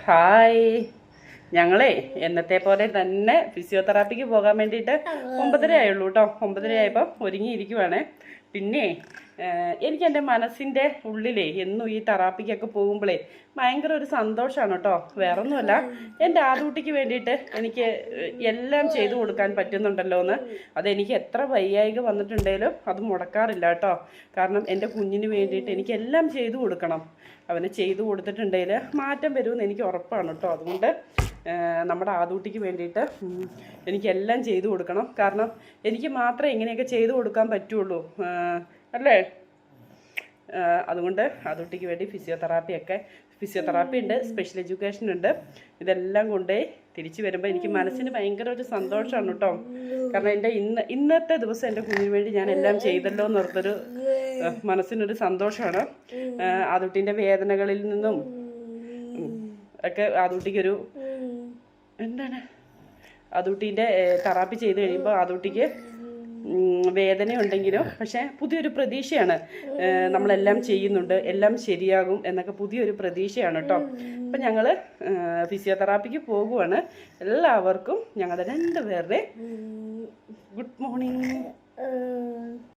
Hi, ഞങ്ങളെ എന്നത്തെ പോലെ തന്നെ ഫിസിയോതെറാപ്പിക്ക് പോകാൻ വേണ്ടിയിട്ട് 9:30 ആയുള്ളൂ കേട്ടോ. 9:30 ആയപ്പോൾ ഒരുങ്ങിയിരിക്കുവാണ്. പിന്നെ എനിക്ക് എൻ്റെ മനസ്സിൻ്റെ ഉള്ളിലേ എന്നും ഈ തെറാപ്പിക്കൊക്കെ പോകുമ്പോഴേ ഭയങ്കര ഒരു സന്തോഷമാണ് കേട്ടോ. വേറൊന്നുമല്ല, എൻ്റെ ആദൂട്ടിക്ക് വേണ്ടിയിട്ട് എനിക്ക് എല്ലാം ചെയ്തു കൊടുക്കാൻ പറ്റുന്നുണ്ടല്ലോ എന്ന്. അതെനിക്ക് എത്ര വയ്യായിക വന്നിട്ടുണ്ടെങ്കിലും അത് മുടക്കാറില്ല കേട്ടോ. കാരണം എൻ്റെ കുഞ്ഞിന് വേണ്ടിയിട്ട് എനിക്ക് എല്ലാം ചെയ്തു കൊടുക്കണം. അവന് ചെയ്തു കൊടുത്തിട്ടുണ്ടെങ്കിൽ മാറ്റം വരുമെന്ന് എനിക്ക് ഉറപ്പാണ് കേട്ടോ. അതുകൊണ്ട് നമ്മുടെ ആദൂട്ടിക്ക് വേണ്ടിയിട്ട് എനിക്കെല്ലാം ചെയ്തു കൊടുക്കണം. കാരണം എനിക്ക് മാത്രമേ ഇങ്ങനെയൊക്കെ ചെയ്തു കൊടുക്കാൻ പറ്റുള്ളൂ അല്ലേ. അതുകൊണ്ട് ആദൂട്ടിക്ക് വേണ്ടി ഫിസിയോതെറാപ്പി ഉണ്ട്, സ്പെഷ്യൽ എഡ്യൂക്കേഷൻ ഉണ്ട്. ഇതെല്ലാം കൊണ്ടേ തിരിച്ചു വരുമ്പോൾ എനിക്ക് മനസ്സിന് ഭയങ്കര ഒരു സന്തോഷമാണ് കേട്ടോ. കാരണം എൻ്റെ ഇന്നത്തെ ദിവസം എൻ്റെ കുഞ്ഞിന് വേണ്ടി ഞാൻ എല്ലാം ചെയ്തല്ലോ എന്നോർത്തൊരു മനസ്സിനൊരു സന്തോഷമാണ്. ആദൂട്ടിൻ്റെ വേദനകളിൽ നിന്നും ഒക്കെ ആദൂട്ടിക്കൊരു ആദൂട്ടീൻ്റെ തെറാപ്പി ചെയ്ത് കഴിയുമ്പോൾ ആദൂട്ടിക്ക് വേദനയുണ്ടെങ്കിലും പക്ഷേ പുതിയൊരു പ്രതീക്ഷയാണ്. നമ്മളെല്ലാം ചെയ്യുന്നുണ്ട്, എല്ലാം ശരിയാകും എന്നൊക്കെ പുതിയൊരു പ്രതീക്ഷയാണ് കേട്ടോ. അപ്പം ഞങ്ങൾ ഫിസിയോതെറാപ്പിക്ക് പോകുവാണ്. എല്ലാവർക്കും ഞങ്ങളുടെ 2 പേരുടെ ഗുഡ് മോർണിംഗ്.